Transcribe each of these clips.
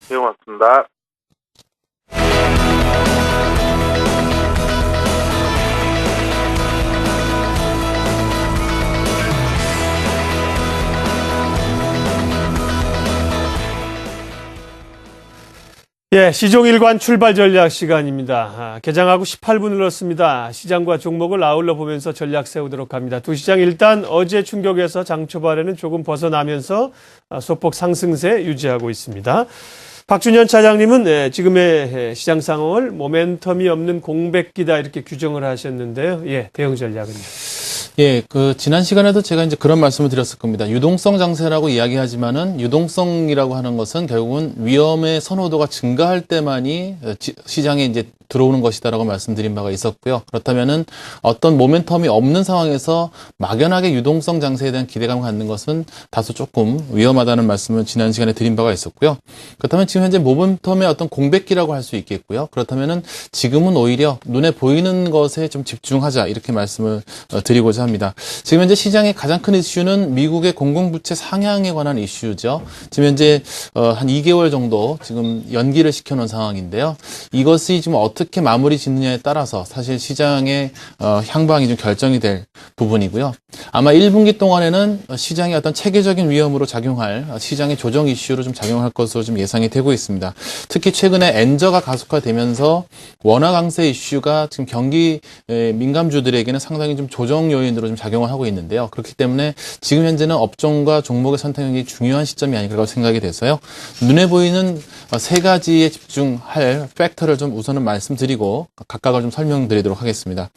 네, 고맙습니다. 예, 시종일관 출발 전략 시간입니다. 개장하고 18분 흘렀습니다. 시장과 종목을 아울러 보면서 전략 세우도록 합니다. 두 시장 일단 어제 충격에서 장 초반에는 조금 벗어나면서 소폭 상승세 유지하고 있습니다. 박준현 차장님은 지금의 시장 상황을 모멘텀이 없는 공백기다 이렇게 규정을 하셨는데요. 예, 대응 전략은요. 예, 지난 시간에도 제가 이제 그런 말씀을 드렸을 겁니다. 유동성 장세라고 이야기하지만은 유동성이라고 하는 것은 결국은 위험의 선호도가 증가할 때만이 시장에 이제 들어오는 것이다라고 말씀드린 바가 있었고요. 그렇다면은 어떤 모멘텀이 없는 상황에서 막연하게 유동성 장세에 대한 기대감을 갖는 것은 다소 조금 위험하다는 말씀을 지난 시간에 드린 바가 있었고요. 그렇다면 지금 현재 모멘텀의 어떤 공백기라고 할 수 있겠고요. 그렇다면은 지금은 오히려 눈에 보이는 것에 좀 집중하자 이렇게 말씀을 드리고자 합니다. 지금 현재 시장의 가장 큰 이슈는 미국의 공공부채 상향에 관한 이슈죠. 지금 현재 한 2개월 정도 지금 연기를 시켜놓은 상황인데요. 이것이 지금 어떻게 마무리 짓느냐에 따라서 사실 시장의 향방이 좀 결정이 될 부분이고요. 아마 1분기 동안에는 시장의 어떤 체계적인 위험으로 작용할 시장의 조정 이슈로 좀 작용할 것으로 좀 예상이 되고 있습니다. 특히 최근에 엔저가 가속화되면서 원화 강세 이슈가 지금 경기 민감주들에게는 상당히 좀 조정 요인으로 좀 작용을 하고 있는데요. 그렇기 때문에 지금 현재는 업종과 종목의 선택이 중요한 시점이 아닐까 생각이 돼서요. 눈에 보이는 세 가지에 집중할 팩터를 좀 우선은 말씀드리고 각각을 좀 설명드리도록 하겠습니다.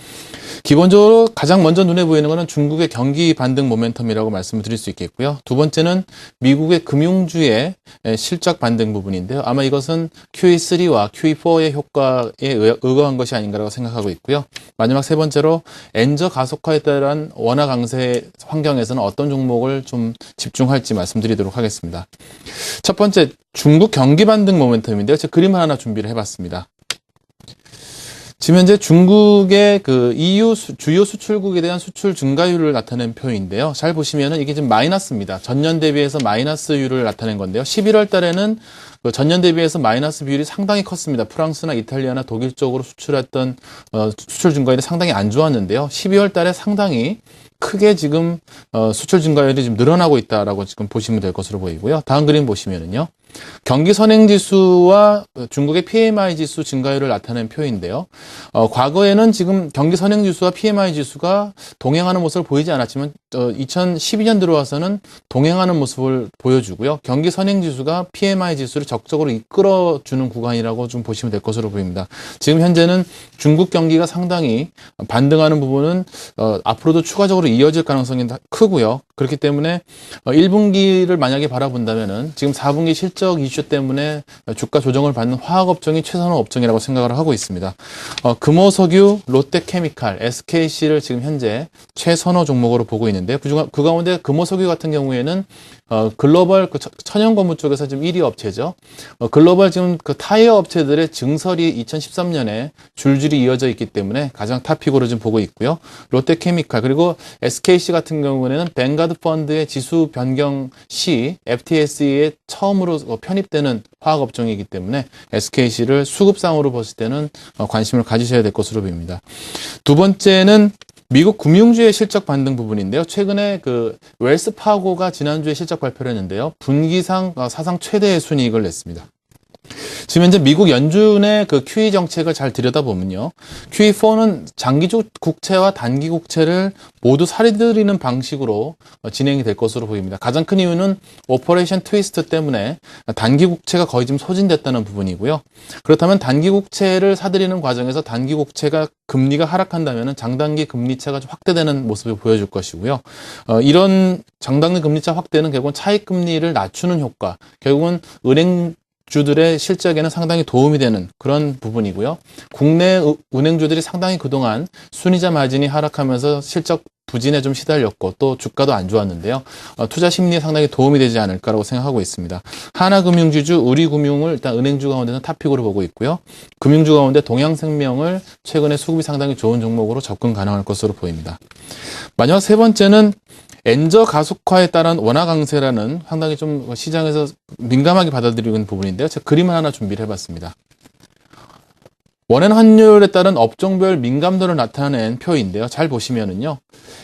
기본적으로 가장 먼저 눈에 보이는 것은 중국의 경기 반등 모멘텀이라고 말씀을 드릴 수 있겠고요. 두 번째는 미국의 금융주의 실적 반등 부분인데요. 아마 이것은 QE3와 QE4의 효과에 의거한 것이 아닌가라고 생각하고 있고요. 마지막 세 번째로 엔저 가속화에 따른 원화 강세 환경에서는 어떤 종목을 좀 집중할지 말씀드리도록 하겠습니다. 첫 번째, 중국 경기 반등 모멘텀인데요. 제가 그림을 하나 준비를 해봤습니다. 지금 현재 중국의 EU 주요 수출국에 대한 수출 증가율을 나타낸 표인데요. 잘 보시면은 이게 지금 마이너스입니다. 전년 대비해서 마이너스율을 나타낸 건데요. 11월 달에는 전년 대비해서 마이너스 비율이 상당히 컸습니다. 프랑스나 이탈리아나 독일 쪽으로 수출했던 수출 증가율이 상당히 안 좋았는데요. 12월 달에 상당히 크게 지금 수출 증가율이 지금 늘어나고 있다라고 지금 보시면 될 것으로 보이고요. 다음 그림 보시면은요. 경기 선행 지수와 중국의 PMI 지수 증가율을 나타낸 표인데요. 과거에는 지금 경기 선행 지수와 PMI 지수가 동행하는 모습을 보이지 않았지만 2012년 들어와서는 동행하는 모습을 보여주고요. 경기 선행 지수가 PMI 지수를 적극적으로 이끌어주는 구간이라고 좀 보시면 될 것으로 보입니다. 지금 현재는 중국 경기가 상당히 반등하는 부분은 앞으로도 추가적으로 이어질 가능성이 크고요. 그렇기 때문에 1분기를 만약에 바라본다면은 지금 4분기 실적 이슈 때문에 주가 조정을 받는 화학업종이 최선호 업종이라고 생각을 하고 있습니다. 금호석유, 롯데케미칼, SKC를 지금 현재 최선호 종목으로 보고 있는데요. 그 가운데 금호석유 같은 경우에는 글로벌 천연고무 쪽에서 지금 1위 업체죠. 글로벌 지금 타이어 업체들의 증설이 2013년에 줄줄이 이어져 있기 때문에 가장 탑픽으로 지금 보고 있고요. 롯데케미칼 그리고 SKC 같은 경우에는 뱅가드 펀드의 지수 변경 시 FTSE에 처음으로 편입되는 화학업종이기 때문에 SKC를 수급상으로 봤을 때는 관심을 가지셔야 될 것으로 보입니다. 두 번째는 미국 금융주의 실적 반등 부분인데요. 최근에 웰스파고가 지난주에 실적 발표를 했는데요. 분기상 사상 최대의 순이익을 냈습니다. 지금 현재 미국 연준의 QE 정책을 잘 들여다보면요. QE4는 장기 국채와 단기 국채를 모두 사들이는 방식으로 진행이 될 것으로 보입니다. 가장 큰 이유는 오퍼레이션 트위스트 때문에 단기 국채가 거의 지금 소진됐다는 부분이고요. 그렇다면 단기 국채를 사들이는 과정에서 단기 국채가 금리가 하락한다면 장단기 금리차가 좀 확대되는 모습을 보여줄 것이고요. 이런 장단기 금리차 확대는 결국은 차익 금리를 낮추는 효과, 결국은 주들의 실적에는 상당히 도움이 되는 그런 부분이고요. 국내 은행주들이 상당히 그동안 순이자 마진이 하락하면서 실적 부진에 좀 시달렸고 또 주가도 안 좋았는데요. 투자 심리에 상당히 도움이 되지 않을까라고 생각하고 있습니다. 하나금융지주, 우리금융을 일단 은행주 가운데는 탑픽으로 보고 있고요. 금융주 가운데 동양생명을 최근에 수급이 상당히 좋은 종목으로 접근 가능할 것으로 보입니다. 마지막 세 번째는 엔저 가속화에 따른 원화 강세라는 상당히 좀 시장에서 민감하게 받아들이는 부분인데요. 제가 그림을 하나 준비를 해봤습니다. 원엔 환율에 따른 업종별 민감도를 나타낸 표인데요. 잘 보시면은요.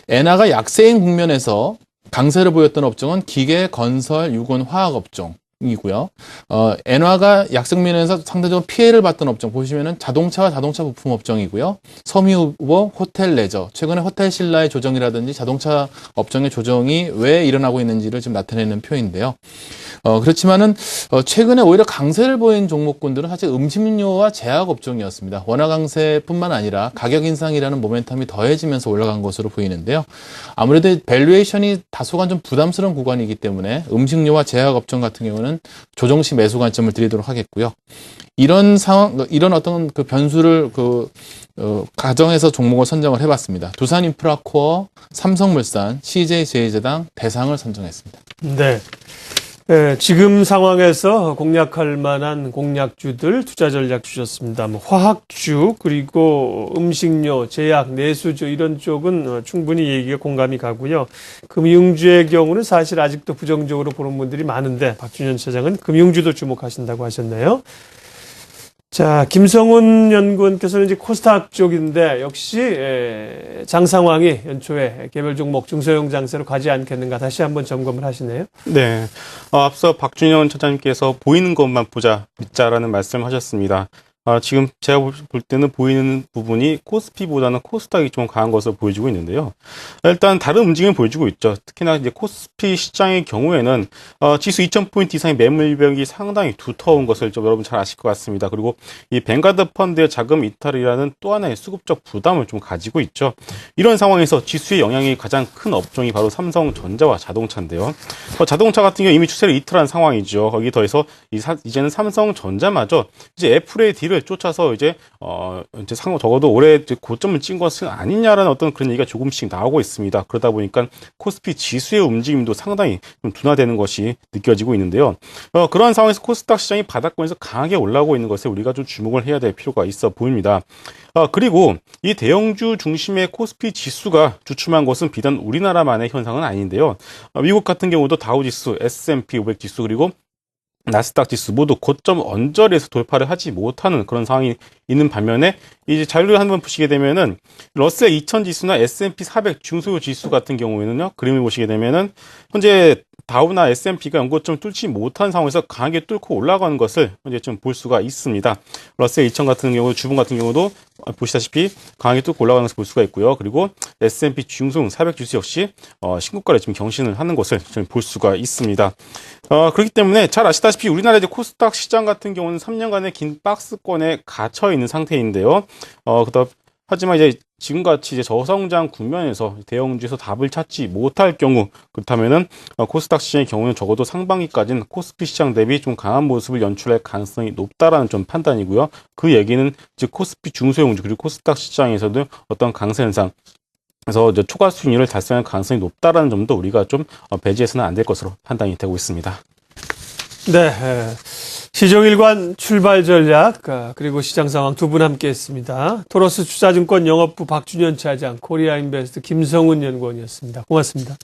엔화가 약세인 국면에서 강세를 보였던 업종은 기계, 건설, 유건, 화학 업종이고요. 엔화가 약세면에서 상대적으로 피해를 봤던 업종 보시면은 자동차와 자동차 부품 업종이고요. 섬유 후보, 호텔 레저, 최근에 호텔 신라의 조정이라든지 자동차 업종의 조정이 왜 일어나고 있는지를 지금 나타내는 표인데요. 그렇지만은 최근에 오히려 강세를 보인 종목군들은 사실 음식료와 제약 업종이었습니다. 원화 강세뿐만 아니라 가격 인상이라는 모멘텀이 더해지면서 올라간 것으로 보이는데요. 아무래도 밸류에이션이 다소간 좀 부담스러운 구간이기 때문에 음식료와 제약 업종 같은 경우는 조정 시 매수 관점을 드리도록 하겠고요. 이런 상황, 이런 어떤 그 변수를 가정해서 종목을 선정을 해봤습니다. 두산인프라코어, 삼성물산, CJ제일제당, 대상을 선정했습니다. 네. 네, 지금 상황에서 공략할 만한 공략주들 투자 전략 주셨습니다. 뭐 화학주 그리고 음식료, 제약, 내수주 이런 쪽은 충분히 얘기가 공감이 가고요. 금융주의 경우는 사실 아직도 부정적으로 보는 분들이 많은데 박준현 차장은 금융주도 주목하신다고 하셨네요. 자, 김성훈 연구원께서는 이제 코스닥 쪽인데 역시 장 상황이 연초에 개별 종목 중소형 장세로 가지 않겠는가 다시 한번 점검을 하시네요. 네. 앞서 박준현 차장님께서 보이는 것만 보자, 믿자라는 말씀을 하셨습니다. 지금 제가 볼 때는 보이는 부분이 코스피보다는 코스닥이 좀 강한 것으로 보여지고 있는데요. 일단 다른 움직임을 보여주고 있죠. 특히나 이제 코스피 시장의 경우에는 지수 2,000포인트 이상의 매물벽이 상당히 두터운 것을 좀 여러분 잘 아실 것 같습니다. 그리고 이 뱅가드 펀드의 자금 이탈이라는 또 하나의 수급적 부담을 좀 가지고 있죠. 이런 상황에서 지수의 영향이 가장 큰 업종이 바로 삼성전자와 자동차인데요. 자동차 같은 경우 이미 추세를 이탈한 상황이죠. 거기 더해서 이제는 삼성전자마저 이제 애플의 딜을 쫓아서 이제 적어도 올해 고점을 찍은 것은 아니냐라는 어떤 그런 얘기가 조금씩 나오고 있습니다. 그러다 보니까 코스피 지수의 움직임도 상당히 좀 둔화되는 것이 느껴지고 있는데요. 그러한 상황에서 코스닥 시장이 바닥권에서 강하게 올라오고 있는 것에 우리가 좀 주목을 해야 될 필요가 있어 보입니다. 그리고 이 대형주 중심의 코스피 지수가 주춤한 것은 비단 우리나라만의 현상은 아닌데요. 미국 같은 경우도 다우지수, S&P 500 지수 그리고 나스닥 지수 모두 고점 언저리에서 돌파를 하지 못하는 그런 상황이 있는 반면에 이제 자료를 한번 보시게 되면은 러셀 2000 지수나 S&P 400 중소형 지수 같은 경우에는요. 그림을 보시게 되면은 현재 다우나 S&P가 연고점을 뚫지 못한 상황에서 강하게 뚫고 올라가는 것을 현재 좀 볼 수가 있습니다. 러셀 2000 같은 경우, 주봉 같은 경우도 보시다시피 강하게 뚫고 올라가는 것을 볼 수가 있고요. 그리고 S&P 중소형 400 지수 역시 신고가를 지금 경신을 하는 것을 좀 볼 수가 있습니다. 그렇기 때문에 잘 아시다시피 우리나라 이제 코스닥 시장 같은 경우는 3년간의 긴 박스권에 갇혀 있는 상태인데요. 하지만 이제 지금같이 이제 저성장 국면에서 대형주에서 답을 찾지 못할 경우 그렇다면은 코스닥 시장의 경우는 적어도 상반기까지는 코스피 시장 대비 좀 강한 모습을 연출할 가능성이 높다라는 좀 판단이고요. 그 얘기는 즉 코스피 중소형주 그리고 코스닥 시장에서도 어떤 강세 현상 그래서 이제 초과 수익률을 달성할 가능성이 높다라는 점도 우리가 좀 배제해서는 안 될 것으로 판단이 되고 있습니다. 네. 시종일관 출발 전략 그리고 시장 상황 두 분 함께했습니다. 토러스 투자증권 영업부 박준현 차장, 코리아인베스트 김성훈 연구원이었습니다. 고맙습니다.